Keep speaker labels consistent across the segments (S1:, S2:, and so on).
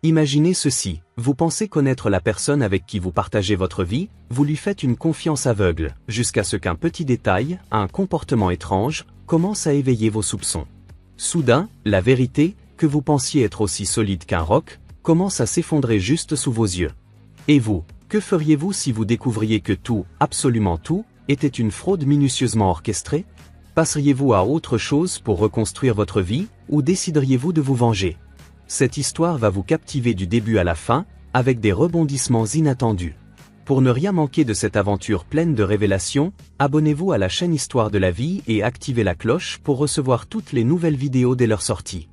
S1: Imaginez ceci, vous pensez connaître la personne avec qui vous partagez votre vie, vous lui faites une confiance aveugle, jusqu'à ce qu'un petit détail, un comportement étrange, commence à éveiller vos soupçons. Soudain, la vérité, que vous pensiez être aussi solide qu'un roc, commence à s'effondrer juste sous vos yeux. Et vous, que feriez-vous si vous découvriez que tout, absolument tout, était une fraude minutieusement orchestrée? Passeriez-vous à autre chose pour reconstruire votre vie, ou décideriez-vous de vous venger? Cette histoire va vous captiver du début à la fin, avec des rebondissements inattendus. Pour ne rien manquer de cette aventure pleine de révélations, abonnez-vous à la chaîne Histoire de la vie et activez la cloche pour recevoir toutes les nouvelles vidéos dès leur sortie.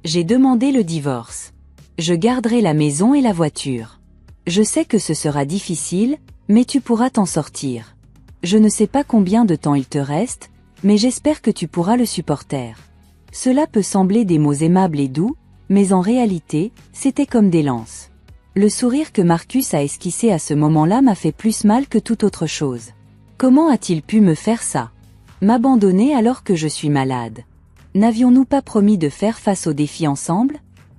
S2: J'ai demandé le divorce. Je garderai la maison et la voiture. Je sais que ce sera difficile, mais tu pourras t'en sortir. Je ne sais pas combien de temps il te reste, mais j'espère que tu pourras le supporter. Cela peut sembler des mots aimables et doux, mais en réalité, c'était comme des lances. Le sourire que Marcus a esquissé à ce moment-là m'a fait plus mal que toute autre chose. Comment a-t-il pu me faire ça? M'abandonner alors que je suis malade? N'avions-nous pas promis de faire face aux défis ensemble?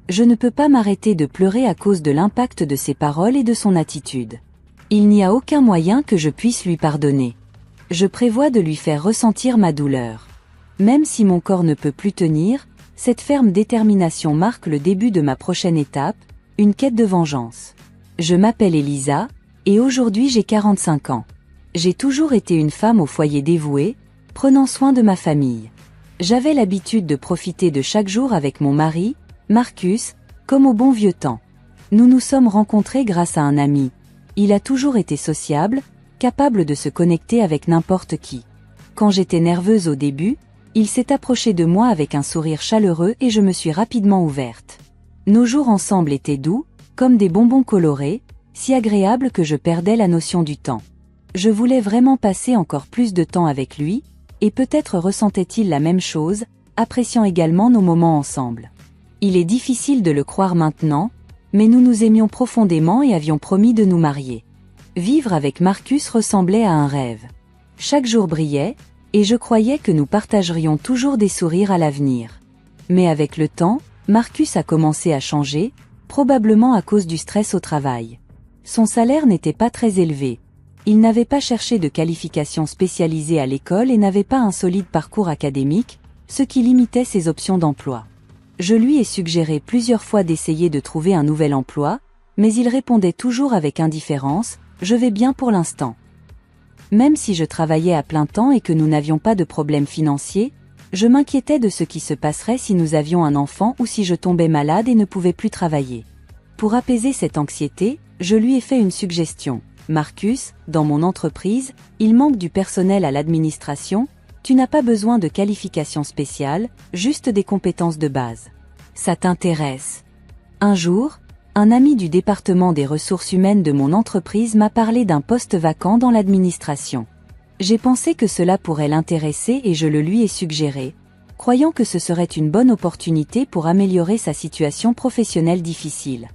S2: Je ne peux pas m'arrêter de pleurer à cause de l'impact de ses paroles et de son attitude. Il n'y a aucun moyen que je puisse lui pardonner. Je prévois de lui faire ressentir ma douleur. Même si mon corps ne peut plus tenir, cette ferme détermination marque le début de ma prochaine étape, une quête de vengeance. Je m'appelle Elisa, et aujourd'hui j'ai 45 ans. J'ai toujours été une femme au foyer dévouée, prenant soin de ma famille. J'avais l'habitude de profiter de chaque jour avec mon mari, Marcus, comme au bon vieux temps. Nous nous sommes rencontrés grâce à un ami. Il a toujours été sociable, capable de se connecter avec n'importe qui. Quand j'étais nerveuse au début, il s'est approché de moi avec un sourire chaleureux et je me suis rapidement ouverte. Nos jours ensemble étaient doux, comme des bonbons colorés, si agréables que je perdais la notion du temps. Je voulais vraiment passer encore plus de temps avec lui, et peut-être ressentait-il la même chose, appréciant également nos moments ensemble. Il est difficile de le croire maintenant, mais nous nous aimions profondément et avions promis de nous marier. Vivre avec Marcus ressemblait à un rêve. Chaque jour brillait, et je croyais que nous partagerions toujours des sourires à l'avenir. Mais avec le temps, Marcus a commencé à changer, probablement à cause du stress au travail. Son salaire n'était pas très élevé. Il n'avait pas cherché de qualification spécialisée à l'école et n'avait pas un solide parcours académique, ce qui limitait ses options d'emploi. Je lui ai suggéré plusieurs fois d'essayer de trouver un nouvel emploi, mais il répondait toujours avec indifférence, « Je vais bien pour l'instant ». Même si je travaillais à plein temps et que nous n'avions pas de problème financier, je m'inquiétais de ce qui se passerait si nous avions un enfant ou si je tombais malade et ne pouvais plus travailler. Pour apaiser cette anxiété, je lui ai fait une suggestion. « Marcus, dans mon entreprise, il manque du personnel à l'administration, tu n'as pas besoin de qualifications spéciales, juste des compétences de base. Ça t'intéresse ?» Un jour, un ami du département des ressources humaines de mon entreprise m'a parlé d'un poste vacant dans l'administration. J'ai pensé que cela pourrait l'intéresser et je le lui ai suggéré, croyant que ce serait une bonne opportunité pour améliorer sa situation professionnelle difficile.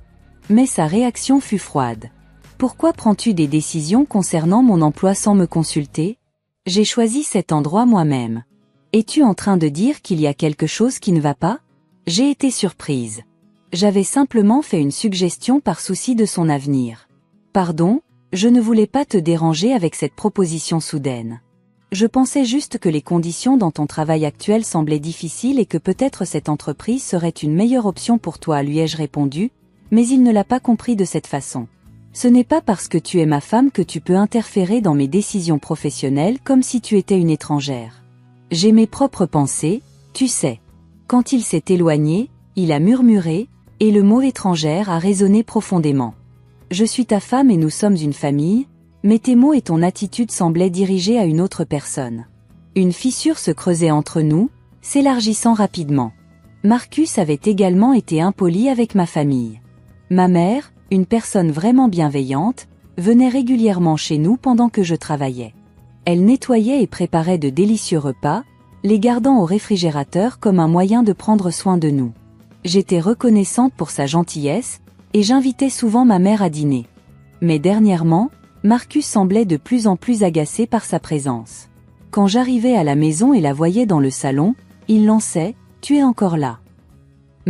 S2: Mais sa réaction fut froide. « Pourquoi prends-tu des décisions concernant mon emploi sans me consulter ? J'ai choisi cet endroit moi-même. Es-tu en train de dire qu'il y a quelque chose qui ne va pas ? » J'ai été surprise. J'avais simplement fait une suggestion par souci de son avenir. « Pardon, je ne voulais pas te déranger avec cette proposition soudaine. Je pensais juste que les conditions dans ton travail actuel semblaient difficiles et que peut-être cette entreprise serait une meilleure option pour toi, lui ai-je répondu, mais il ne l'a pas compris de cette façon. Ce n'est pas parce que tu es ma femme que tu peux interférer dans mes décisions professionnelles comme si tu étais une étrangère. J'ai mes propres pensées, tu sais. » Quand il s'est éloigné, il a murmuré, et le mot étrangère a résonné profondément. Je suis ta femme et nous sommes une famille, mais tes mots et ton attitude semblaient dirigés à une autre personne. Une fissure se creusait entre nous, s'élargissant rapidement. Marcus avait également été impoli avec ma famille. Ma mère, une personne vraiment bienveillante, venait régulièrement chez nous pendant que je travaillais. Elle nettoyait et préparait de délicieux repas, les gardant au réfrigérateur comme un moyen de prendre soin de nous. J'étais reconnaissante pour sa gentillesse, et j'invitais souvent ma mère à dîner. Mais dernièrement, Marcus semblait de plus en plus agacé par sa présence. Quand j'arrivais à la maison et la voyais dans le salon, il lançait « Tu es encore là ?»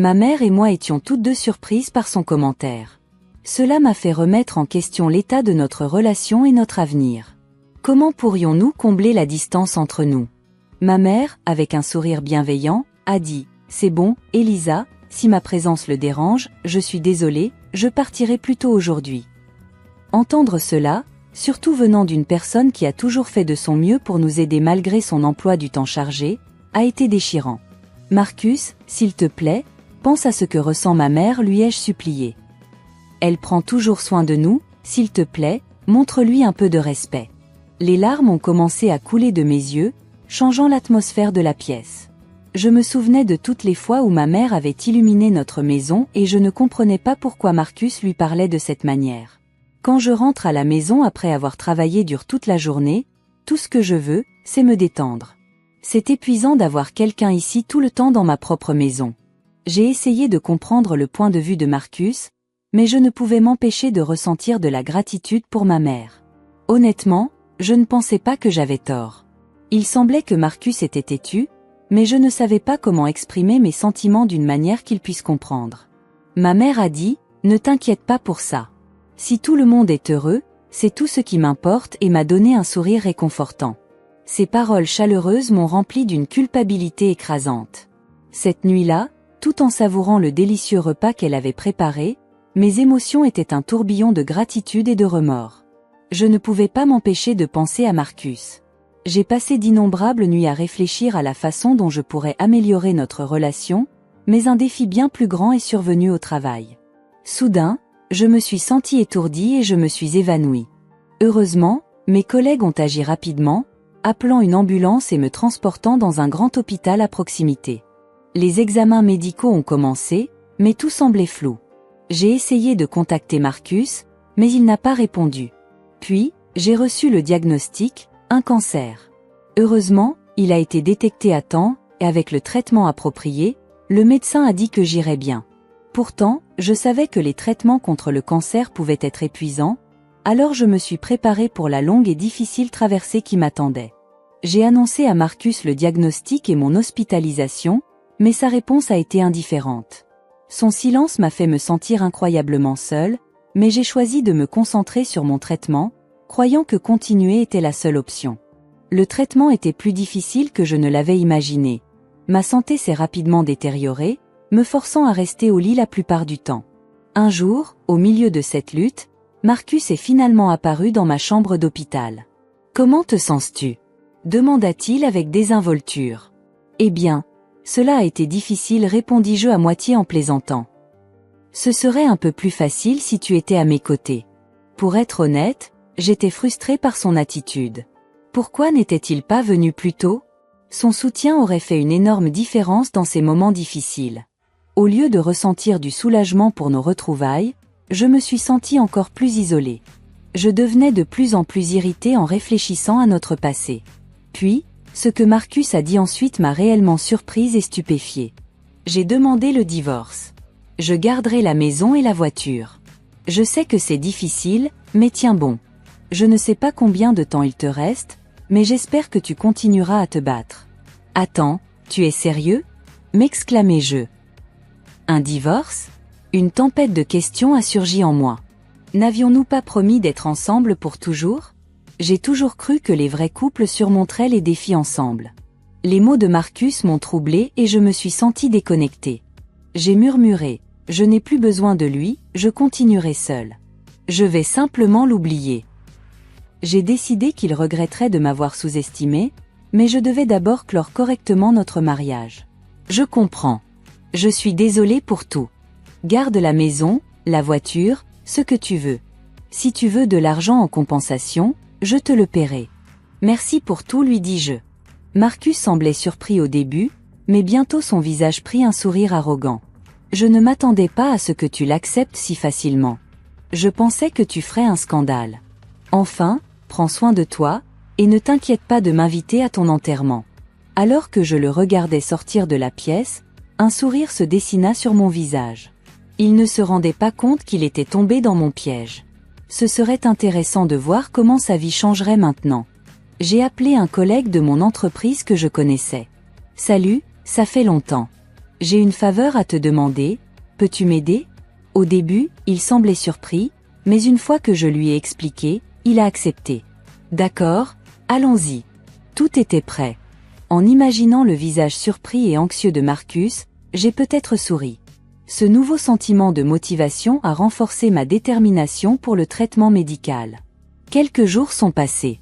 S2: Ma mère et moi étions toutes deux surprises par son commentaire. Cela m'a fait remettre en question l'état de notre relation et notre avenir. Comment pourrions-nous combler la distance entre nous? Ma mère, avec un sourire bienveillant, a dit « C'est bon, Elisa, si ma présence le dérange, je suis désolée, je partirai plus tôt aujourd'hui. » Entendre cela, surtout venant d'une personne qui a toujours fait de son mieux pour nous aider malgré son emploi du temps chargé, a été déchirant. « Marcus, s'il te plaît, pense à ce que ressent ma mère, lui ai-je supplié. Elle prend toujours soin de nous, s'il te plaît, montre-lui un peu de respect. » Les larmes ont commencé à couler de mes yeux, changeant l'atmosphère de la pièce. Je me souvenais de toutes les fois où ma mère avait illuminé notre maison et je ne comprenais pas pourquoi Marcus lui parlait de cette manière. Quand je rentre à la maison après avoir travaillé dur toute la journée, tout ce que je veux, c'est me détendre. C'est épuisant d'avoir quelqu'un ici tout le temps dans ma propre maison. J'ai essayé de comprendre le point de vue de Marcus, mais je ne pouvais m'empêcher de ressentir de la gratitude pour ma mère. Honnêtement, je ne pensais pas que j'avais tort. Il semblait que Marcus était têtu, mais je ne savais pas comment exprimer mes sentiments d'une manière qu'il puisse comprendre. Ma mère a dit « Ne t'inquiète pas pour ça. Si tout le monde est heureux, c'est tout ce qui m'importe » et m'a donné un sourire réconfortant. Ces paroles chaleureuses m'ont rempli d'une culpabilité écrasante. Cette nuit-là, tout en savourant le délicieux repas qu'elle avait préparé, mes émotions étaient un tourbillon de gratitude et de remords. Je ne pouvais pas m'empêcher de penser à Marcus. J'ai passé d'innombrables nuits à réfléchir à la façon dont je pourrais améliorer notre relation, mais un défi bien plus grand est survenu au travail. Soudain, je me suis sentie étourdie et je me suis évanouie. Heureusement, mes collègues ont agi rapidement, appelant une ambulance et me transportant dans un grand hôpital à proximité. Les examens médicaux ont commencé, mais tout semblait flou. J'ai essayé de contacter Marcus, mais il n'a pas répondu. Puis, j'ai reçu le diagnostic, un cancer. Heureusement, il a été détecté à temps, et avec le traitement approprié, le médecin a dit que j'irais bien. Pourtant, je savais que les traitements contre le cancer pouvaient être épuisants, alors je me suis préparée pour la longue et difficile traversée qui m'attendait. J'ai annoncé à Marcus le diagnostic et mon hospitalisation, mais sa réponse a été indifférente. Son silence m'a fait me sentir incroyablement seule, mais j'ai choisi de me concentrer sur mon traitement, croyant que continuer était la seule option. Le traitement était plus difficile que je ne l'avais imaginé. Ma santé s'est rapidement détériorée, me forçant à rester au lit la plupart du temps. Un jour, au milieu de cette lutte, Marcus est finalement apparu dans ma chambre d'hôpital. « Comment te sens-tu » demanda-t-il avec désinvolture. « Eh bien, cela a été difficile, répondis-je à moitié en plaisantant. Ce serait un peu plus facile si tu étais à mes côtés. Pour être honnête, j'étais frustrée par son attitude. Pourquoi n'était-il pas venu plus tôt? Son soutien aurait fait une énorme différence dans ces moments difficiles. Au lieu de ressentir du soulagement pour nos retrouvailles, je me suis sentie encore plus isolée. Je devenais de plus en plus irritée en réfléchissant à notre passé. Puis, ce que Marcus a dit ensuite m'a réellement surprise et stupéfiée. J'ai demandé le divorce. Je garderai la maison et la voiture. Je sais que c'est difficile, mais tiens bon. Je ne sais pas combien de temps il te reste, mais j'espère que tu continueras à te battre. Attends, tu es sérieux? M'exclamai-je. Un divorce? Une tempête de questions a surgi en moi. N'avions-nous pas promis d'être ensemble pour toujours? J'ai toujours cru que les vrais couples surmonteraient les défis ensemble. Les mots de Marcus m'ont troublée et je me suis sentie déconnectée. J'ai murmuré, je n'ai plus besoin de lui, je continuerai seule. Je vais simplement l'oublier. J'ai décidé qu'il regretterait de m'avoir sous-estimée, mais je devais d'abord clore correctement notre mariage. Je comprends. Je suis désolée pour tout. Garde la maison, la voiture, ce que tu veux. Si tu veux de l'argent en compensation, je te le paierai. Merci pour tout, lui dis-je. Marcus semblait surpris au début, mais bientôt son visage prit un sourire arrogant. Je ne m'attendais pas à ce que tu l'acceptes si facilement. Je pensais que tu ferais un scandale. Enfin, prends soin de toi, et ne t'inquiète pas de m'inviter à ton enterrement. Alors que je le regardais sortir de la pièce, un sourire se dessina sur mon visage. Il ne se rendait pas compte qu'il était tombé dans mon piège. Ce serait intéressant de voir comment sa vie changerait maintenant. J'ai appelé un collègue de mon entreprise que je connaissais. « Salut, ça fait longtemps. J'ai une faveur à te demander, peux-tu m'aider? Au début, il semblait surpris, mais une fois que je lui ai expliqué, il a accepté. D'accord, allons-y. Tout était prêt. En imaginant le visage surpris et anxieux de Marcus, j'ai peut-être souri. Ce nouveau sentiment de motivation a renforcé ma détermination pour le traitement médical. Quelques jours sont passés.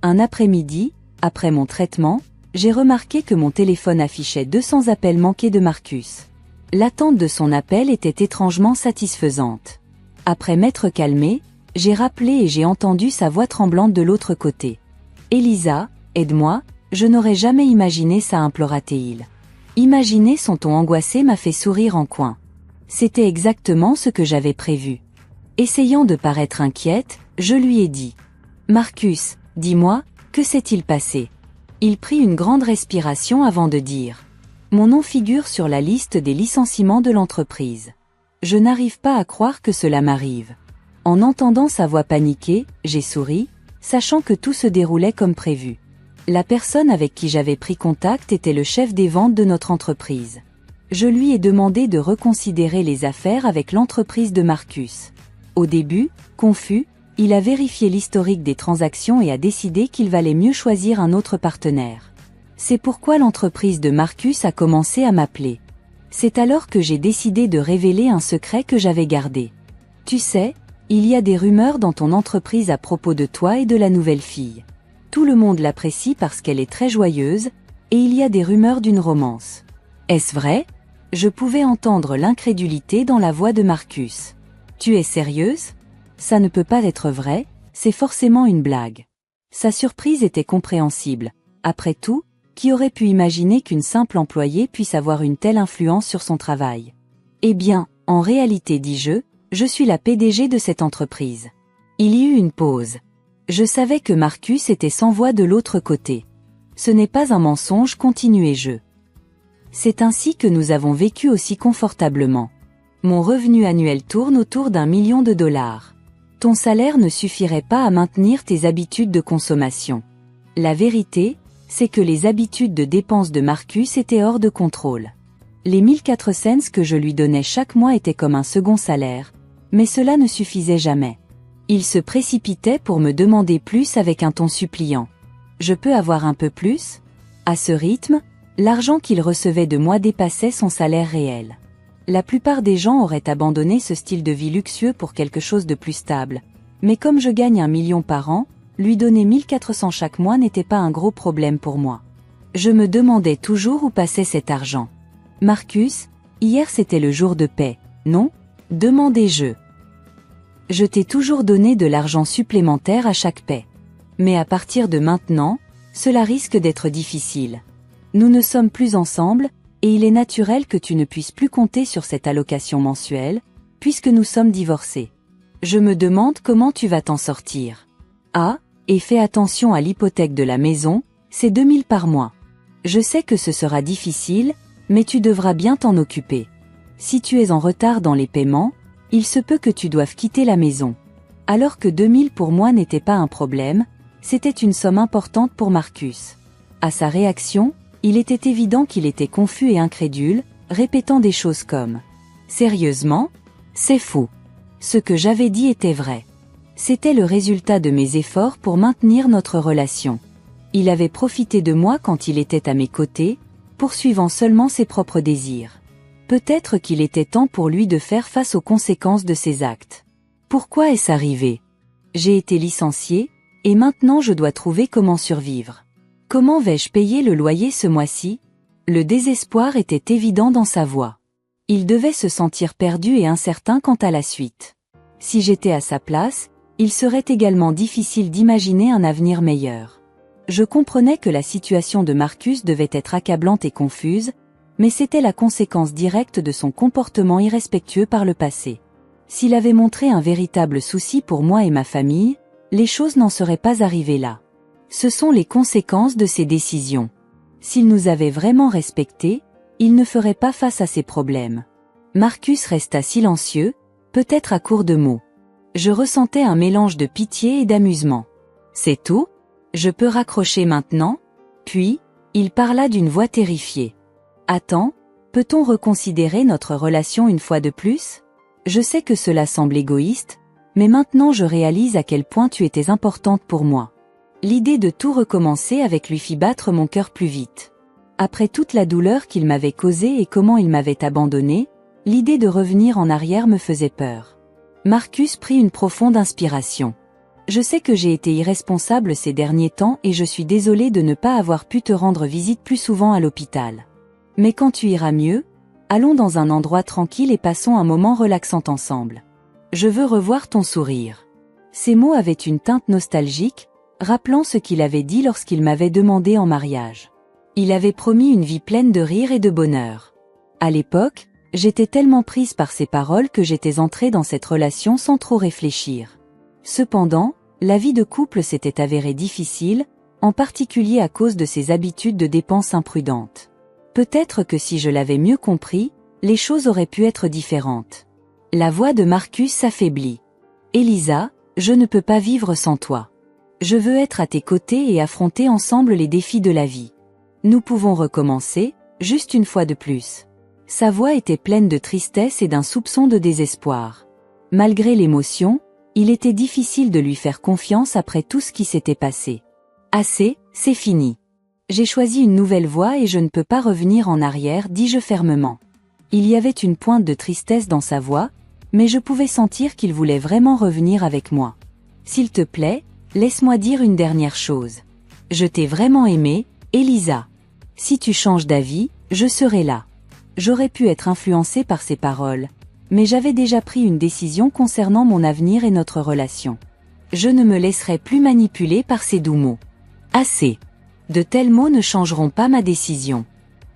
S2: Un après-midi, après mon traitement, j'ai remarqué que mon téléphone affichait 200 appels manqués de Marcus. L'attente de son appel était étrangement satisfaisante. Après m'être calmé, j'ai rappelé et j'ai entendu sa voix tremblante de l'autre côté. « Elisa, aide-moi, je n'aurais jamais imaginé ça, implora-t-il. Imaginer son ton angoissé m'a fait sourire en coin. C'était exactement ce que j'avais prévu. Essayant de paraître inquiète, je lui ai dit « Marcus, dis-moi, que s'est-il passé ?» Il prit une grande respiration avant de dire « Mon nom figure sur la liste des licenciements de l'entreprise. Je n'arrive pas à croire que cela m'arrive. » En entendant sa voix paniquée, j'ai souri, sachant que tout se déroulait comme prévu. La personne avec qui j'avais pris contact était le chef des ventes de notre entreprise. Je lui ai demandé de reconsidérer les affaires avec l'entreprise de Marcus. Au début, confus, il a vérifié l'historique des transactions et a décidé qu'il valait mieux choisir un autre partenaire. C'est pourquoi l'entreprise de Marcus a commencé à m'appeler. C'est alors que j'ai décidé de révéler un secret que j'avais gardé. Tu sais, il y a des rumeurs dans ton entreprise à propos de toi et de la nouvelle fille. Tout le monde l'apprécie parce qu'elle est très joyeuse, et il y a des rumeurs d'une romance. Est-ce vrai? Je pouvais entendre l'incrédulité dans la voix de Marcus. Tu es sérieuse? Ça ne peut pas être vrai, c'est forcément une blague. Sa surprise était compréhensible. Après tout, qui aurait pu imaginer qu'une simple employée puisse avoir une telle influence sur son travail? Eh bien, en réalité, dis-je, je suis la PDG de cette entreprise. Il y eut une pause. Je savais que Marcus était sans voix de l'autre côté. Ce n'est pas un mensonge, continuai-je. C'est ainsi que nous avons vécu aussi confortablement. Mon revenu annuel tourne autour d'1 million de dollars. Ton salaire ne suffirait pas à maintenir tes habitudes de consommation. La vérité, c'est que les habitudes de dépenses de Marcus étaient hors de contrôle. Les 1400 cents que je lui donnais chaque mois étaient comme un second salaire, mais cela ne suffisait jamais. Il se précipitait pour me demander plus avec un ton suppliant. Je peux avoir un peu plus? À ce rythme, l'argent qu'il recevait de moi dépassait son salaire réel. La plupart des gens auraient abandonné ce style de vie luxueux pour quelque chose de plus stable. Mais comme je gagne 1 million par an, lui donner 1400 chaque mois n'était pas un gros problème pour moi. Je me demandais toujours où passait cet argent. Marcus, hier c'était le jour de paie, non? Demandai-je. Je t'ai toujours donné de l'argent supplémentaire à chaque paie. Mais à partir de maintenant, cela risque d'être difficile. Nous ne sommes plus ensemble, et il est naturel que tu ne puisses plus compter sur cette allocation mensuelle, puisque nous sommes divorcés. Je me demande comment tu vas t'en sortir. Ah, et fais attention à l'hypothèque de la maison, c'est 2000 par mois. Je sais que ce sera difficile, mais tu devras bien t'en occuper. Si tu es en retard dans les paiements, il se peut que tu doives quitter la maison. Alors que 2000 pour moi n'était pas un problème, c'était une somme importante pour Marcus. À sa réaction, il était évident qu'il était confus et incrédule, répétant des choses comme « Sérieusement? C'est fou. » Ce que j'avais dit était vrai. C'était le résultat de mes efforts pour maintenir notre relation. Il avait profité de moi quand il était à mes côtés, poursuivant seulement ses propres désirs. Peut-être qu'il était temps pour lui de faire face aux conséquences de ses actes. Pourquoi est-ce arrivé? J'ai été licenciée, et maintenant je dois trouver comment survivre. Comment vais-je payer le loyer ce mois-ci? Le désespoir était évident dans sa voix. Il devait se sentir perdu et incertain quant à la suite. Si j'étais à sa place, il serait également difficile d'imaginer un avenir meilleur. Je comprenais que la situation de Marcus devait être accablante et confuse, mais c'était la conséquence directe de son comportement irrespectueux par le passé. S'il avait montré un véritable souci pour moi et ma famille, les choses n'en seraient pas arrivées là. Ce sont les conséquences de ses décisions. S'il nous avait vraiment respectés, il ne ferait pas face à ces problèmes. Marcus resta silencieux, peut-être à court de mots. Je ressentais un mélange de pitié et d'amusement. C'est tout? Je peux raccrocher maintenant? Puis, il parla d'une voix terrifiée. Attends, Peut-on reconsidérer notre relation une fois de plus? Je sais que cela semble égoïste, mais maintenant je réalise à quel point tu étais importante pour moi. L'idée de tout recommencer avec lui fit battre mon cœur plus vite. Après toute la douleur qu'il m'avait causée et comment il m'avait abandonnée, l'idée de revenir en arrière me faisait peur. Marcus prit une profonde inspiration. Je sais que j'ai été irresponsable ces derniers temps et je suis désolée de ne pas avoir pu te rendre visite plus souvent à l'hôpital. Mais quand tu iras mieux, allons dans un endroit tranquille et passons un moment relaxant ensemble. Je veux revoir ton sourire. Ces mots avaient une teinte nostalgique, rappelant ce qu'il avait dit lorsqu'il m'avait demandé en mariage. Il avait promis une vie pleine de rire et de bonheur. À l'époque, j'étais tellement prise par ces paroles que j'étais entrée dans cette relation sans trop réfléchir. Cependant, la vie de couple s'était avérée difficile, en particulier à cause de ses habitudes de dépenses imprudentes. Peut-être que si je l'avais mieux compris, les choses auraient pu être différentes. La voix de Marcus s'affaiblit. « Elisa, je ne peux pas vivre sans toi. Je veux être à tes côtés et affronter ensemble les défis de la vie. Nous pouvons recommencer, juste une fois de plus. » Sa voix était pleine de tristesse et d'un soupçon de désespoir. Malgré l'émotion, il était difficile de lui faire confiance après tout ce qui s'était passé. « Assez, c'est fini. J'ai choisi une nouvelle voie et je ne peux pas revenir en arrière, dis-je fermement. Il y avait une pointe de tristesse dans sa voix, mais je pouvais sentir qu'il voulait vraiment revenir avec moi. « S'il te plaît, laisse-moi dire une dernière chose. Je t'ai vraiment aimé, Elisa. Si tu changes d'avis, je serai là. » J'aurais pu être influencée par ces paroles, mais j'avais déjà pris une décision concernant mon avenir et notre relation. Je ne me laisserai plus manipuler par ces doux mots. « Assez. De tels mots ne changeront pas ma décision.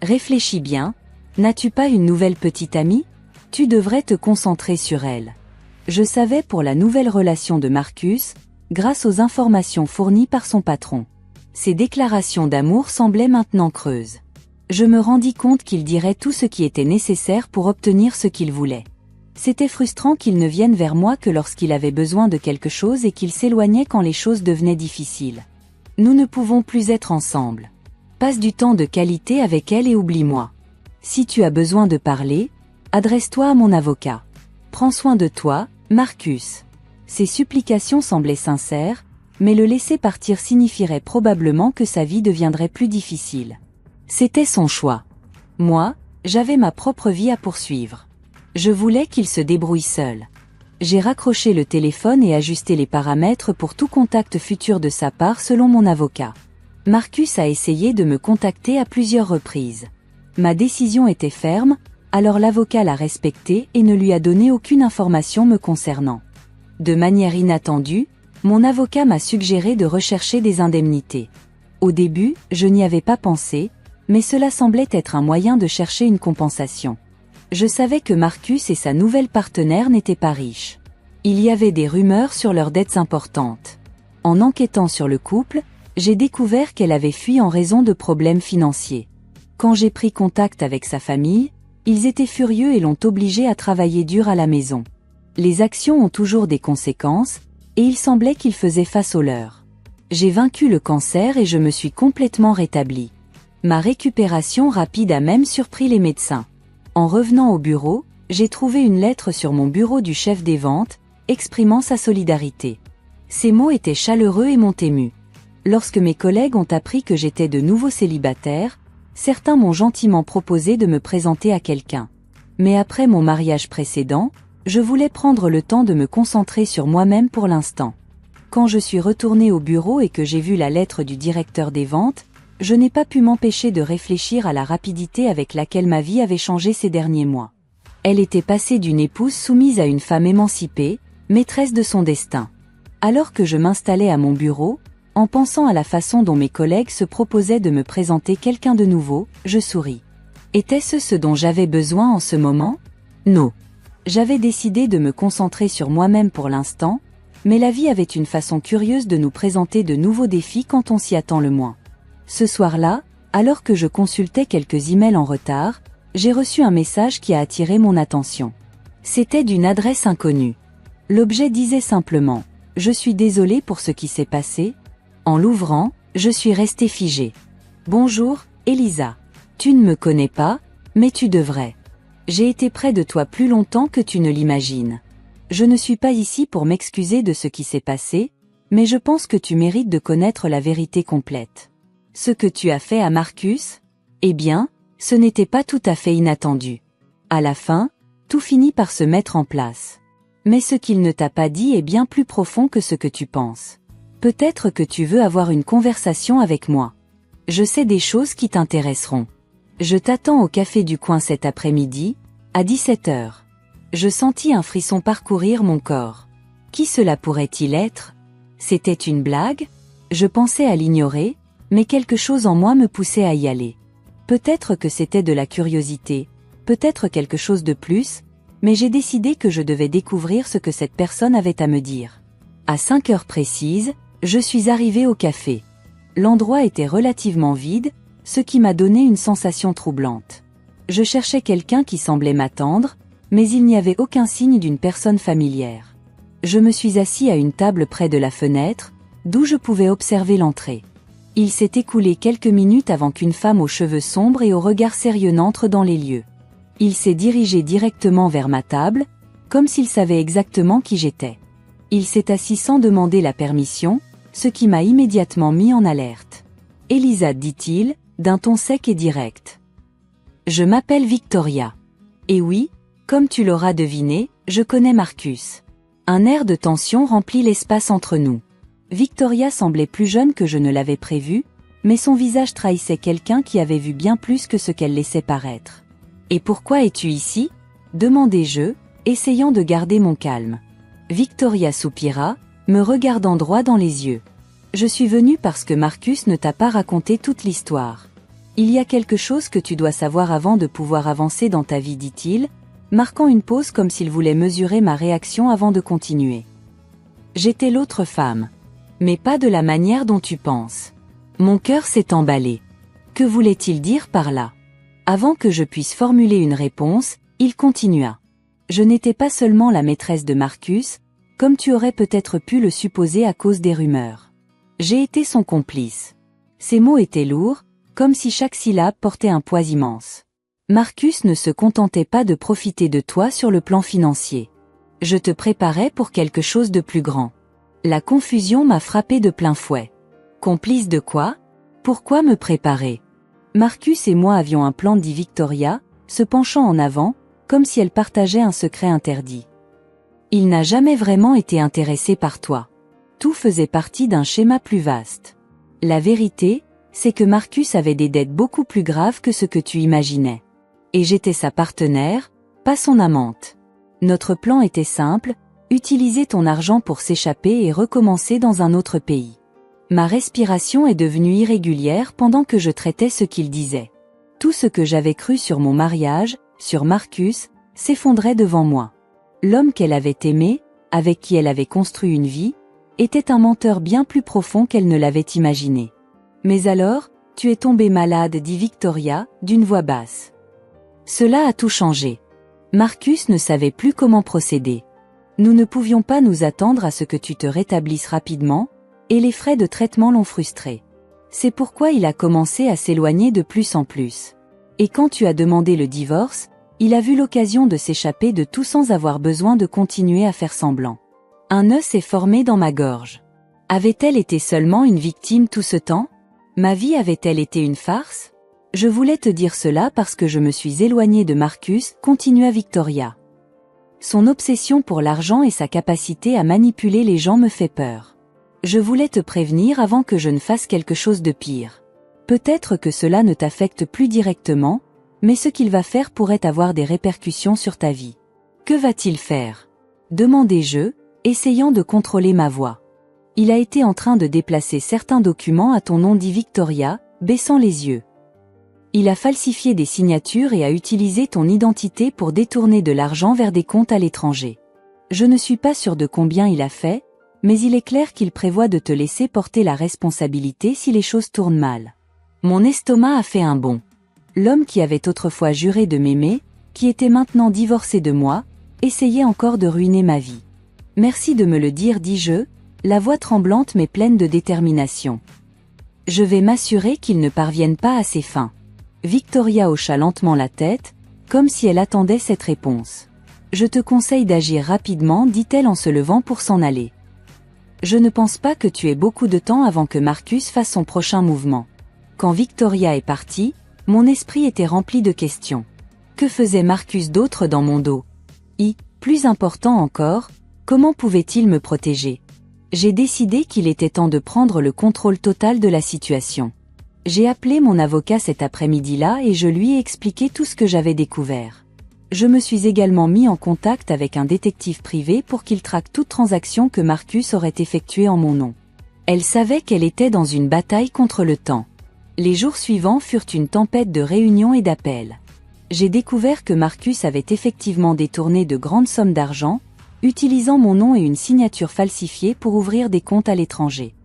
S2: Réfléchis bien, n'as-tu pas une nouvelle petite amie? Tu devrais te concentrer sur elle. » Je savais pour la nouvelle relation de Marcus, grâce aux informations fournies par son patron. Ses déclarations d'amour semblaient maintenant creuses. Je me rendis compte qu'il dirait tout ce qui était nécessaire pour obtenir ce qu'il voulait. C'était frustrant qu'il ne vienne vers moi que lorsqu'il avait besoin de quelque chose et qu'il s'éloignait quand les choses devenaient difficiles. Nous ne pouvons plus être ensemble. Passe du temps de qualité avec elle et oublie-moi. Si tu as besoin de parler, adresse-toi à mon avocat. Prends soin de toi, Marcus. Ses supplications semblaient sincères, mais le laisser partir signifierait probablement que sa vie deviendrait plus difficile. C'était son choix. Moi, j'avais ma propre vie à poursuivre. Je voulais qu'il se débrouille seul. J'ai raccroché le téléphone et ajusté les paramètres pour tout contact futur de sa part selon mon avocat. Marcus a essayé de me contacter à plusieurs reprises. Ma décision était ferme, alors l'avocat l'a respectée et ne lui a donné aucune information me concernant. De manière inattendue, mon avocat m'a suggéré de rechercher des indemnités. Au début, je n'y avais pas pensé, mais cela semblait être un moyen de chercher une compensation. Je savais que Marcus et sa nouvelle partenaire n'étaient pas riches. Il y avait des rumeurs sur leurs dettes importantes. En enquêtant sur le couple, j'ai découvert qu'elle avait fui en raison de problèmes financiers. Quand j'ai pris contact avec sa famille, ils étaient furieux et l'ont obligée à travailler dur à la maison. Les actions ont toujours des conséquences, et il semblait qu'ils faisaient face aux leurs. J'ai vaincu le cancer et je me suis complètement rétablie. Ma récupération rapide a même surpris les médecins. En revenant au bureau, j'ai trouvé une lettre sur mon bureau du chef des ventes, exprimant sa solidarité. Ces mots étaient chaleureux et m'ont ému. Lorsque mes collègues ont appris que j'étais de nouveau célibataire, certains m'ont gentiment proposé de me présenter à quelqu'un. Mais après mon mariage précédent, je voulais prendre le temps de me concentrer sur moi-même pour l'instant. Quand je suis retournée au bureau et que j'ai vu la lettre du directeur des ventes, je n'ai pas pu m'empêcher de réfléchir à la rapidité avec laquelle ma vie avait changé ces derniers mois. Elle était passée d'une épouse soumise à une femme émancipée, maîtresse de son destin. Alors que je m'installais à mon bureau, en pensant à la façon dont mes collègues se proposaient de me présenter quelqu'un de nouveau, je souris. Était-ce ce dont j'avais besoin en ce moment? Non. J'avais décidé de me concentrer sur moi-même pour l'instant, mais la vie avait une façon curieuse de nous présenter de nouveaux défis quand on s'y attend le moins. Ce soir-là, alors que je consultais quelques emails en retard, j'ai reçu un message qui a attiré mon attention. C'était d'une adresse inconnue. L'objet disait simplement « Je suis désolé pour ce qui s'est passé ». En l'ouvrant, je suis restée figée. « Bonjour, Elisa. Tu ne me connais pas, Mais tu devrais. J'ai été près de toi plus longtemps que tu ne l'imagines. Je ne suis pas ici pour m'excuser de ce qui s'est passé, mais je pense que tu mérites de connaître la vérité complète. Ce que tu as fait à Marcus? Eh bien, ce n'était pas tout à fait inattendu. À la fin, tout finit par se mettre en place. Mais ce qu'il ne t'a pas dit est bien plus profond que ce que tu penses. Peut-être que tu veux avoir une conversation avec moi. Je sais des choses qui t'intéresseront. Je t'attends au café du coin cet après-midi, à 17h. Je sentis un frisson parcourir mon corps. Qui cela pourrait-il être? C'était une blague? Je pensais à l'ignorer, mais quelque chose en moi me poussait à y aller. Peut-être que c'était de la curiosité, peut-être quelque chose de plus, mais j'ai décidé que je devais découvrir ce que cette personne avait à me dire. À 5 heures précises, je suis arrivé au café. L'endroit était relativement vide, ce qui m'a donné une sensation troublante. Je cherchais quelqu'un qui semblait m'attendre, mais il n'y avait aucun signe d'une personne familière. Je me suis assis à une table près de la fenêtre, d'où je pouvais observer l'entrée. Il s'est écoulé quelques minutes avant qu'une femme aux cheveux sombres et au regard sérieux n'entre dans les lieux. Il s'est dirigé directement vers ma table, comme s'il savait exactement qui j'étais. Il s'est assis sans demander la permission, ce qui m'a immédiatement mis en alerte. « Elisa, dit-il, d'un ton sec et direct. Je m'appelle Victoria. Et oui, comme tu l'auras deviné, je connais Marcus. » Un air de tension remplit l'espace entre nous. Victoria semblait plus jeune que je ne l'avais prévu, mais son visage trahissait quelqu'un qui avait vu bien plus que ce qu'elle laissait paraître. « Et pourquoi es-tu ici ?» demandai-je, essayant de garder mon calme. Victoria soupira, me regardant droit dans les yeux. « Je suis venue parce que Marcus ne t'a pas raconté toute l'histoire. Il y a quelque chose que tu dois savoir avant de pouvoir avancer dans ta vie, dit-il, marquant une pause comme s'il voulait mesurer ma réaction avant de continuer. J'étais l'autre femme. Mais pas de la manière dont tu penses. Mon cœur s'est emballé. Que voulait-il dire par là? Avant que je puisse formuler une réponse, il continua. Je n'étais pas seulement la maîtresse de Marcus, comme tu aurais peut-être pu le supposer à cause des rumeurs. J'ai été son complice. Ces mots étaient lourds, comme si chaque syllabe portait un poids immense. Marcus ne se contentait pas de profiter de toi sur le plan financier. Je te préparais pour quelque chose de plus grand. La confusion m'a frappé de plein fouet. Complice de quoi? Pourquoi me préparer? Marcus et moi avions un plan, dit Victoria, se penchant en avant, comme si elle partageait un secret interdit. Il n'a jamais vraiment été intéressé par toi. Tout faisait partie d'un schéma plus vaste. La vérité, c'est que Marcus avait des dettes beaucoup plus graves que ce que tu imaginais. Et j'étais sa partenaire, pas son amante. Notre plan était simple, utiliser ton argent pour s'échapper et recommencer dans un autre pays. Ma respiration est devenue irrégulière pendant que je traitais ce qu'il disait. Tout ce que j'avais cru sur mon mariage, sur Marcus, s'effondrait devant moi. L'homme qu'elle avait aimé, avec qui elle avait construit une vie, était un menteur bien plus profond qu'elle ne l'avait imaginé. Mais alors, tu es tombée malade, dit Victoria, d'une voix basse. Cela a tout changé. Marcus ne savait plus comment procéder. Nous ne pouvions pas nous attendre à ce que tu te rétablisses rapidement, et les frais de traitement l'ont frustré. C'est pourquoi il a commencé à s'éloigner de plus en plus. Et quand tu as demandé le divorce, il a vu l'occasion de s'échapper de tout sans avoir besoin de continuer à faire semblant. Un nœud s'est formé dans ma gorge. Avait-elle été seulement une victime tout ce temps? Ma vie avait-elle été une farce? Je voulais te dire cela parce que je me suis éloignée de Marcus, continua Victoria. Son obsession pour l'argent et sa capacité à manipuler les gens me fait peur. Je voulais te prévenir avant que je ne fasse quelque chose de pire. Peut-être que cela ne t'affecte plus directement, mais ce qu'il va faire pourrait avoir des répercussions sur ta vie. Que va-t-il faire? Demandai-je, essayant de contrôler ma voix. Il a été en train de déplacer certains documents à ton nom, dit Victoria, baissant les yeux. Il a falsifié des signatures et a utilisé ton identité pour détourner de l'argent vers des comptes à l'étranger. Je ne suis pas sûre de combien il a fait, mais il est clair qu'il prévoit de te laisser porter la responsabilité si les choses tournent mal. Mon estomac a fait un bond. L'homme qui avait autrefois juré de m'aimer, qui était maintenant divorcé de moi, essayait encore de ruiner ma vie. Merci de me le dire, dis-je, la voix tremblante mais pleine de détermination. Je vais m'assurer qu'il ne parvienne pas à ses fins. Victoria hocha lentement la tête, comme si elle attendait cette réponse. Je te conseille d'agir rapidement, dit-elle en se levant pour s'en aller. Je ne pense pas que tu aies beaucoup de temps avant que Marcus fasse son prochain mouvement. Quand Victoria est partie, mon esprit était rempli de questions. Que faisait Marcus d'autre dans mon dos? Plus important encore, comment pouvait-il me protéger? J'ai décidé qu'il était temps de prendre le contrôle total de la situation. J'ai appelé mon avocat cet après-midi-là et je lui ai expliqué tout ce que j'avais découvert. Je me suis également mis en contact avec un détective privé pour qu'il traque toute transaction que Marcus aurait effectuée en mon nom. Elle savait qu'elle était dans une bataille contre le temps. Les jours suivants furent une tempête de réunions et d'appels. J'ai découvert que Marcus avait effectivement détourné de grandes sommes d'argent, utilisant mon nom et une signature falsifiée pour ouvrir des comptes à l'étranger.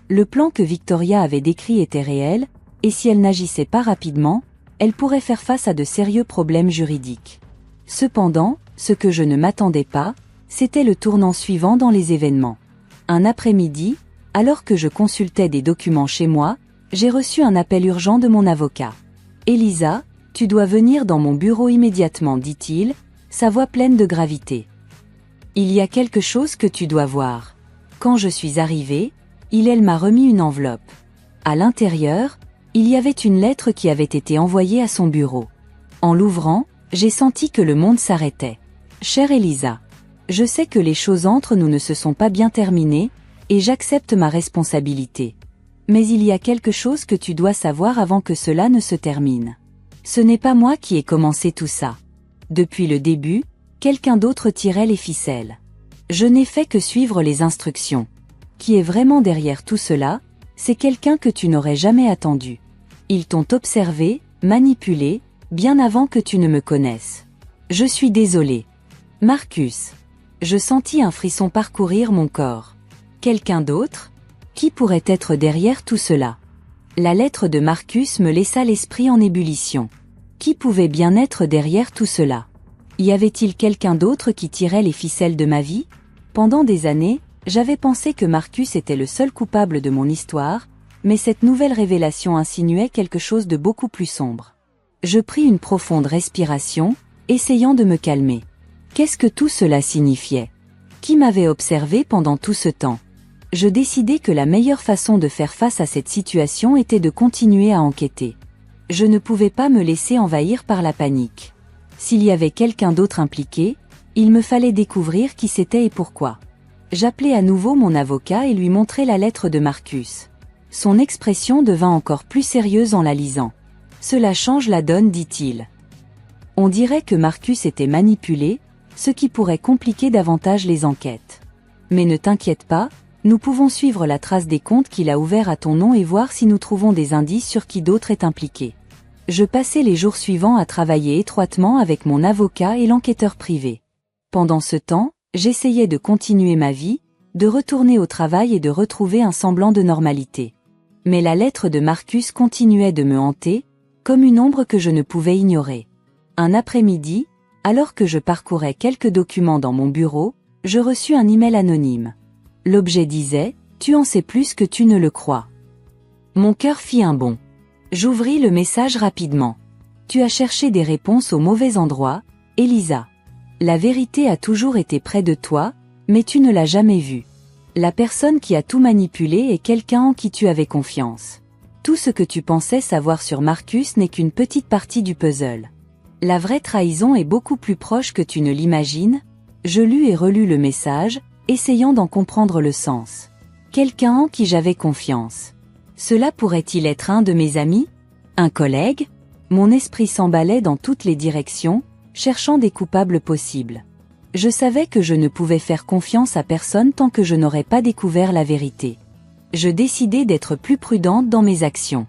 S2: Le plan que Victoria avait décrit était réel, et si elle n'agissait pas rapidement, elle pourrait faire face à de sérieux problèmes juridiques. Cependant, ce que je ne m'attendais pas, c'était le tournant suivant dans les événements. Un après-midi, alors que je consultais des documents chez moi, j'ai reçu un appel urgent de mon avocat. « Elisa, tu dois venir dans mon bureau immédiatement, dit-il, sa voix pleine de gravité. Il y a quelque chose que tu dois voir. Quand je suis arrivée, elle m'a remis une enveloppe. À l'intérieur, il y avait une lettre qui avait été envoyée à son bureau. En l'ouvrant, j'ai senti que le monde s'arrêtait. Chère Elisa, je sais que les choses entre nous ne se sont pas bien terminées, et j'accepte ma responsabilité. Mais il y a quelque chose que tu dois savoir avant que cela ne se termine. Ce n'est pas moi qui ai commencé tout ça. Depuis le début, quelqu'un d'autre tirait les ficelles. Je n'ai fait que suivre les instructions. Qui est vraiment derrière tout cela? C'est quelqu'un que tu n'aurais jamais attendu. Ils t'ont observé, manipulé, bien avant que tu ne me connaisses. Je suis désolé. Marcus. Je sentis un frisson parcourir mon corps. Quelqu'un d'autre? Qui pourrait être derrière tout cela? La lettre de Marcus me laissa l'esprit en ébullition. Qui pouvait bien être derrière tout cela? Y avait-il quelqu'un d'autre qui tirait les ficelles de ma vie? Pendant des années, j'avais pensé que Marcus était le seul coupable de mon histoire, mais cette nouvelle révélation insinuait quelque chose de beaucoup plus sombre. Je pris une profonde respiration, essayant de me calmer. Qu'est-ce que tout cela signifiait? Qui m'avait observé pendant tout ce temps? Je décidai que la meilleure façon de faire face à cette situation était de continuer à enquêter. Je ne pouvais pas me laisser envahir par la panique. S'il y avait quelqu'un d'autre impliqué, il me fallait découvrir qui c'était et pourquoi. J'appelai à nouveau mon avocat et lui montrai la lettre de Marcus. Son expression devint encore plus sérieuse en la lisant. « Cela change la donne, dit-il. On dirait que Marcus était manipulé, ce qui pourrait compliquer davantage les enquêtes. Mais ne t'inquiète pas, nous pouvons suivre la trace des comptes qu'il a ouverts à ton nom et voir si nous trouvons des indices sur qui d'autre est impliqué. » Je passai les jours suivants à travailler étroitement avec mon avocat et l'enquêteur privé. Pendant ce temps, j'essayais de continuer ma vie, de retourner au travail et de retrouver un semblant de normalité. Mais la lettre de Marcus continuait de me hanter, comme une ombre que je ne pouvais ignorer. Un après-midi, alors que je parcourais quelques documents dans mon bureau, je reçus un email anonyme. L'objet disait « Tu en sais plus que tu ne le crois ». Mon cœur fit un bond. J'ouvris le message rapidement. « Tu as cherché des réponses au mauvais endroit, Elisa. La vérité a toujours été près de toi, mais tu ne l'as jamais vue. La personne qui a tout manipulé est quelqu'un en qui tu avais confiance. Tout ce que tu pensais savoir sur Marcus n'est qu'une petite partie du puzzle. La vraie trahison est beaucoup plus proche que tu ne l'imagines. » Je lus et relus le message, essayant d'en comprendre le sens. Quelqu'un en qui j'avais confiance. Cela pourrait-il être un de mes amis? Un collègue? Mon esprit s'emballait dans toutes les directions, cherchant des coupables possibles. Je savais que je ne pouvais faire confiance à personne tant que je n'aurais pas découvert la vérité. Je décidai d'être plus prudente dans mes actions.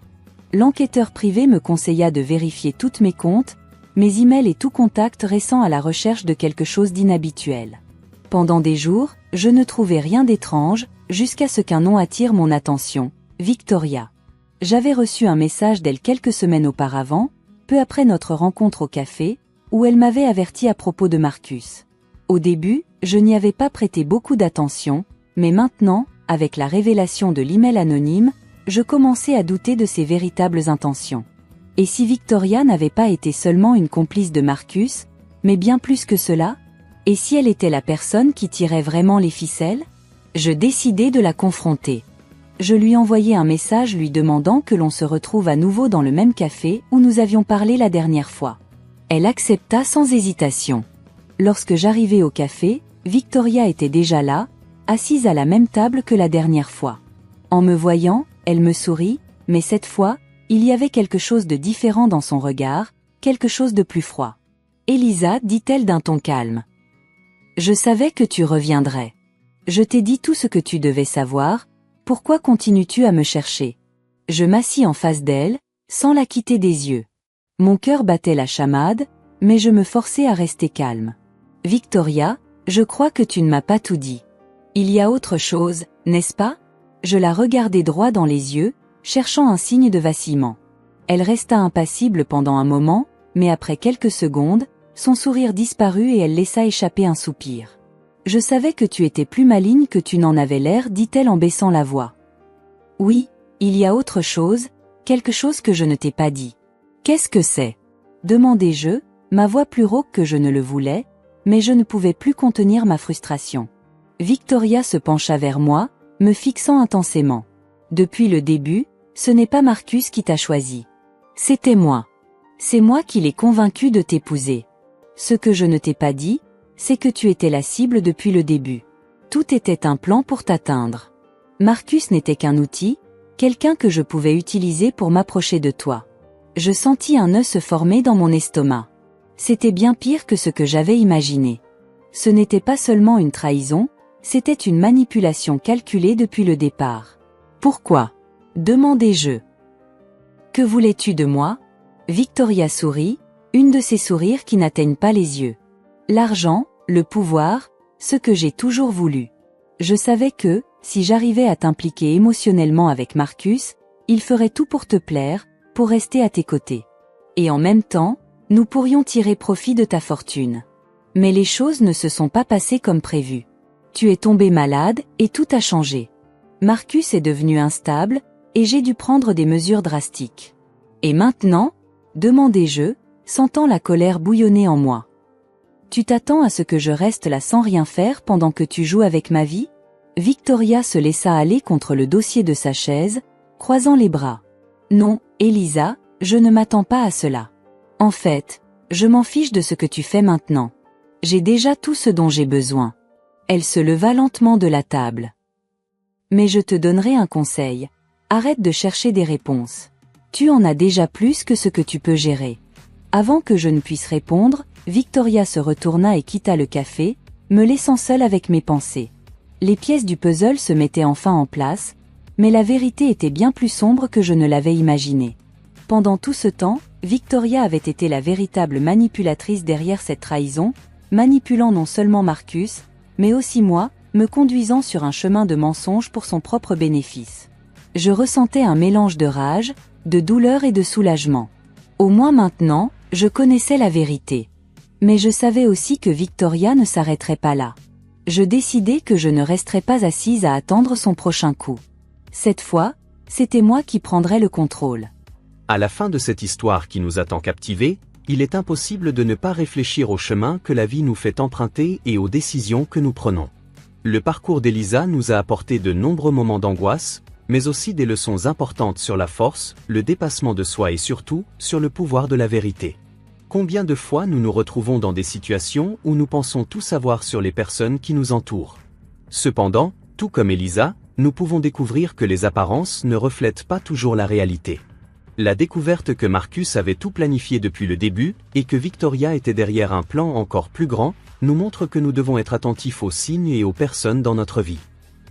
S2: L'enquêteur privé me conseilla de vérifier toutes mes comptes, mes emails et tout contact récent à la recherche de quelque chose d'inhabituel. Pendant des jours, je ne trouvais rien d'étrange, jusqu'à ce qu'un nom attire mon attention. Victoria. J'avais reçu un message d'elle quelques semaines auparavant, peu après notre rencontre au café, où elle m'avait averti à propos de Marcus. Au début, je n'y avais pas prêté beaucoup d'attention, mais maintenant, avec la révélation de l'email anonyme, je commençais à douter de ses véritables intentions. Et si Victoria n'avait pas été seulement une complice de Marcus, mais bien plus que cela? Et si elle était la personne qui tirait vraiment les ficelles? Je décidai de la confronter. Je lui envoyai un message lui demandant que l'on se retrouve à nouveau dans le même café où nous avions parlé la dernière fois. Elle accepta sans hésitation. Lorsque j'arrivai au café, Victoria était déjà là, assise à la même table que la dernière fois. En me voyant, elle me sourit, mais cette fois, il y avait quelque chose de différent dans son regard, quelque chose de plus froid. « Elisa, dit-elle d'un ton calme. Je savais que tu reviendrais. Je t'ai dit tout ce que tu devais savoir, pourquoi continues-tu à me chercher? Je m'assis en face d'elle, sans la quitter des yeux. Mon cœur battait la chamade, mais je me forçais à rester calme. Victoria, je crois que tu ne m'as pas tout dit. Il y a autre chose, n'est-ce pas? Je la regardai droit dans les yeux, cherchant un signe de vacillement. Elle resta impassible pendant un moment, mais après quelques secondes, son sourire disparut et elle laissa échapper un soupir. Je savais que tu étais plus maligne que tu n'en avais l'air, dit-elle en baissant la voix. Oui, il y a autre chose, quelque chose que je ne t'ai pas dit. Qu'est-ce que c'est? Demandai-je, ma voix plus rauque que je ne le voulais, mais je ne pouvais plus contenir ma frustration. Victoria se pencha vers moi, me fixant intensément. Depuis le début, ce n'est pas Marcus qui t'a choisi. C'était moi. C'est moi qui l'ai convaincu de t'épouser. Ce que je ne t'ai pas dit, c'est que tu étais la cible depuis le début. Tout était un plan pour t'atteindre. Marcus n'était qu'un outil, quelqu'un que je pouvais utiliser pour m'approcher de toi. Je sentis un nœud se former dans mon estomac. C'était bien pire que ce que j'avais imaginé. Ce n'était pas seulement une trahison, c'était une manipulation calculée depuis le départ. Pourquoi? Demandai-je. Que voulais-tu de moi? Victoria sourit, une de ces sourires qui n'atteignent pas les yeux. L'argent, le pouvoir, ce que j'ai toujours voulu. Je savais que, si j'arrivais à t'impliquer émotionnellement avec Marcus, il ferait tout pour te plaire, pour rester à tes côtés. Et en même temps, nous pourrions tirer profit de ta fortune. Mais les choses ne se sont pas passées comme prévu. Tu es tombé malade, et tout a changé. Marcus est devenu instable, et j'ai dû prendre des mesures drastiques. Et maintenant? Demandai-je, sentant la colère bouillonner en moi. Tu t'attends à ce que je reste là sans rien faire pendant que tu joues avec ma vie? Victoria se laissa aller contre le dossier de sa chaise, croisant les bras. Non, Elisa, je ne m'attends pas à cela. En fait, je m'en fiche de ce que tu fais maintenant. J'ai déjà tout ce dont j'ai besoin. Elle se leva lentement de la table. Mais je te donnerai un conseil. Arrête de chercher des réponses. Tu en as déjà plus que ce que tu peux gérer. Avant que je ne puisse répondre, Victoria se retourna et quitta le café, me laissant seule avec mes pensées. Les pièces du puzzle se mettaient enfin en place, mais la vérité était bien plus sombre que je ne l'avais imaginé. Pendant tout ce temps, Victoria avait été la véritable manipulatrice derrière cette trahison, manipulant non seulement Marcus, mais aussi moi, me conduisant sur un chemin de mensonge pour son propre bénéfice. Je ressentais un mélange de rage, de douleur et de soulagement. Au moins maintenant, je connaissais la vérité. Mais je savais aussi que Victoria ne s'arrêterait pas là. Je décidai que je ne resterais pas assise à attendre son prochain coup. Cette fois, c'était moi qui prendrais le contrôle.
S1: À la fin de cette histoire qui nous a tant captivés, il est impossible de ne pas réfléchir au chemin que la vie nous fait emprunter et aux décisions que nous prenons. Le parcours d'Elisa nous a apporté de nombreux moments d'angoisse, mais aussi des leçons importantes sur la force, le dépassement de soi et surtout, sur le pouvoir de la vérité. Combien de fois nous nous retrouvons dans des situations où nous pensons tout savoir sur les personnes qui nous entourent. Cependant, tout comme Elisa, nous pouvons découvrir que les apparences ne reflètent pas toujours la réalité. La découverte que Marcus avait tout planifié depuis le début, et que Victoria était derrière un plan encore plus grand, nous montre que nous devons être attentifs aux signes et aux personnes dans notre vie.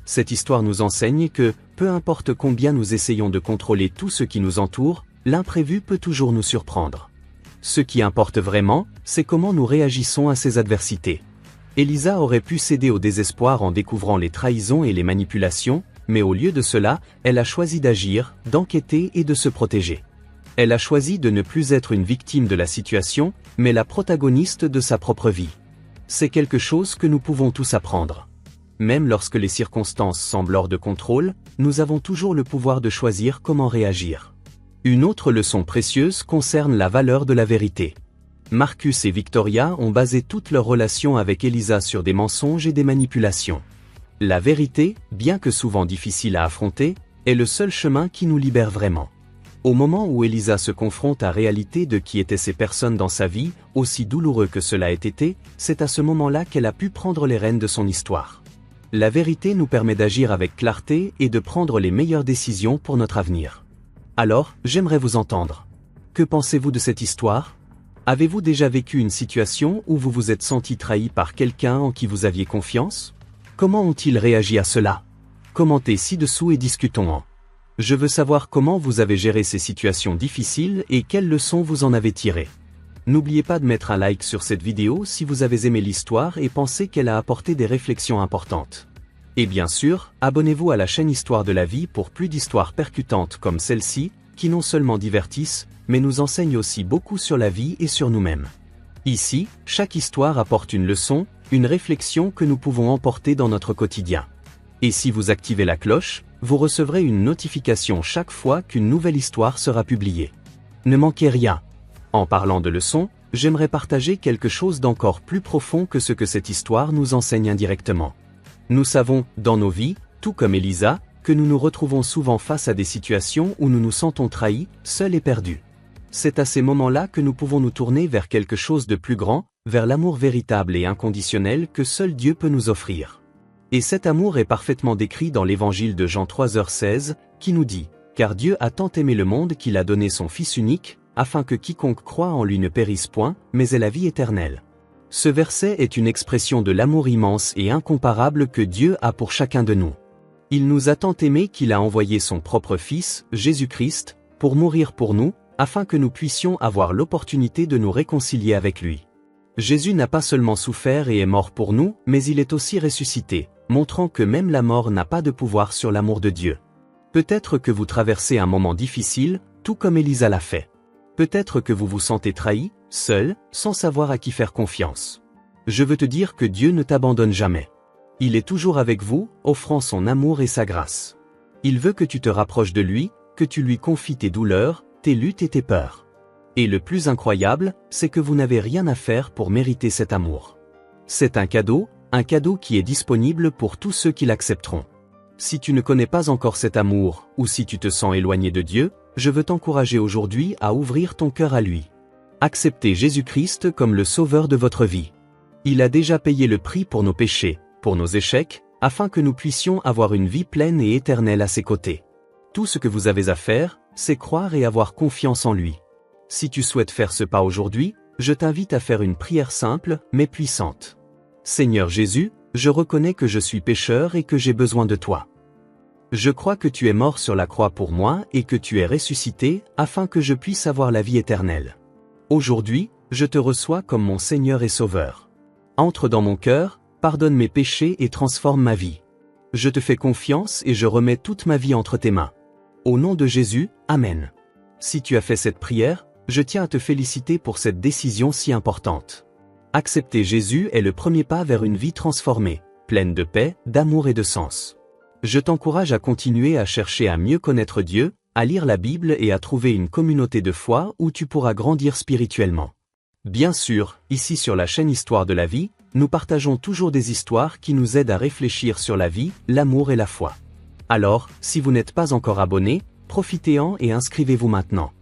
S1: Cette histoire nous enseigne que, peu importe combien nous essayons de contrôler tout ce qui nous entoure, l'imprévu peut toujours nous surprendre. Ce qui importe vraiment, c'est comment nous réagissons à ces adversités. Elisa aurait pu céder au désespoir en découvrant les trahisons et les manipulations, mais au lieu de cela, elle a choisi d'agir, d'enquêter et de se protéger. Elle a choisi de ne plus être une victime de la situation, mais la protagoniste de sa propre vie. C'est quelque chose que nous pouvons tous apprendre. Même lorsque les circonstances semblent hors de contrôle, nous avons toujours le pouvoir de choisir comment réagir. Une autre leçon précieuse concerne la valeur de la vérité. Marcus et Victoria ont basé toute leur relation avec Elisa sur des mensonges et des manipulations. La vérité, bien que souvent difficile à affronter, est le seul chemin qui nous libère vraiment. Au moment où Elisa se confronte à la réalité de qui étaient ces personnes dans sa vie, aussi douloureux que cela ait été, c'est à ce moment-là qu'elle a pu prendre les rênes de son histoire. La vérité nous permet d'agir avec clarté et de prendre les meilleures décisions pour notre avenir. Alors, j'aimerais vous entendre. Que pensez-vous de cette histoire ? Avez-vous déjà vécu une situation où vous vous êtes senti trahi par quelqu'un en qui vous aviez confiance ? Comment ont-ils réagi à cela ? Commentez ci-dessous et discutons-en. Je veux savoir comment vous avez géré ces situations difficiles et quelles leçons vous en avez tirées. N'oubliez pas de mettre un like sur cette vidéo si vous avez aimé l'histoire et pensez qu'elle a apporté des réflexions importantes. Et bien sûr, abonnez-vous à la chaîne Histoire de la vie pour plus d'histoires percutantes comme celle-ci, qui non seulement divertissent, mais nous enseignent aussi beaucoup sur la vie et sur nous-mêmes. Ici, chaque histoire apporte une leçon, une réflexion que nous pouvons emporter dans notre quotidien. Et si vous activez la cloche, vous recevrez une notification chaque fois qu'une nouvelle histoire sera publiée. Ne manquez rien. En parlant de leçons, j'aimerais partager quelque chose d'encore plus profond que ce que cette histoire nous enseigne indirectement. Nous savons, dans nos vies, tout comme Elisa, que nous nous retrouvons souvent face à des situations où nous nous sentons trahis, seuls et perdus. C'est à ces moments-là que nous pouvons nous tourner vers quelque chose de plus grand, vers l'amour véritable et inconditionnel que seul Dieu peut nous offrir. Et cet amour est parfaitement décrit dans l'évangile de Jean 3h16, qui nous dit « Car Dieu a tant aimé le monde qu'il a donné son Fils unique, afin que quiconque croit en lui ne périsse point, mais ait la vie éternelle. » Ce verset est une expression de l'amour immense et incomparable que Dieu a pour chacun de nous. Il nous a tant aimés qu'il a envoyé son propre Fils, Jésus-Christ, pour mourir pour nous, afin que nous puissions avoir l'opportunité de nous réconcilier avec lui. Jésus n'a pas seulement souffert et est mort pour nous, mais il est aussi ressuscité, montrant que même la mort n'a pas de pouvoir sur l'amour de Dieu. Peut-être que vous traversez un moment difficile, tout comme Elisa l'a fait. Peut-être que vous vous sentez trahi, seul, sans savoir à qui faire confiance. Je veux te dire que Dieu ne t'abandonne jamais. Il est toujours avec vous, offrant son amour et sa grâce. Il veut que tu te rapproches de lui, que tu lui confies tes douleurs, tes luttes et tes peurs. Et le plus incroyable, c'est que vous n'avez rien à faire pour mériter cet amour. C'est un cadeau qui est disponible pour tous ceux qui l'accepteront. Si tu ne connais pas encore cet amour, ou si tu te sens éloigné de Dieu, je veux t'encourager aujourd'hui à ouvrir ton cœur à lui. Acceptez Jésus-Christ comme le sauveur de votre vie. Il a déjà payé le prix pour nos péchés, pour nos échecs, afin que nous puissions avoir une vie pleine et éternelle à ses côtés. Tout ce que vous avez à faire, c'est croire et avoir confiance en lui. Si tu souhaites faire ce pas aujourd'hui, je t'invite à faire une prière simple, mais puissante. Seigneur Jésus, je reconnais que je suis pécheur et que j'ai besoin de toi. Je crois que tu es mort sur la croix pour moi et que tu es ressuscité, afin que je puisse avoir la vie éternelle. Aujourd'hui, je te reçois comme mon Seigneur et Sauveur. Entre dans mon cœur, pardonne mes péchés et transforme ma vie. Je te fais confiance et je remets toute ma vie entre tes mains. Au nom de Jésus, Amen. Si tu as fait cette prière, je tiens à te féliciter pour cette décision si importante. Accepter Jésus est le premier pas vers une vie transformée, pleine de paix, d'amour et de sens. Je t'encourage à continuer à chercher à mieux connaître Dieu, à lire la Bible et à trouver une communauté de foi où tu pourras grandir spirituellement. Bien sûr, ici sur la chaîne Histoire de la vie, nous partageons toujours des histoires qui nous aident à réfléchir sur la vie, l'amour et la foi. Alors, si vous n'êtes pas encore abonné, profitez-en et inscrivez-vous maintenant.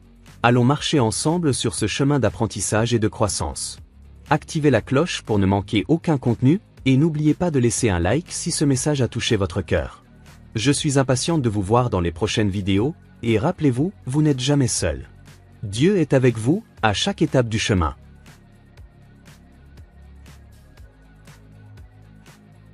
S1: Allons marcher ensemble sur ce chemin d'apprentissage et de croissance. Activez la cloche pour ne manquer aucun contenu, et n'oubliez pas de laisser un like si ce message a touché votre cœur. Je suis impatiente de vous voir dans les prochaines vidéos, et rappelez-vous, vous n'êtes jamais seul. Dieu est avec vous, à chaque étape du chemin.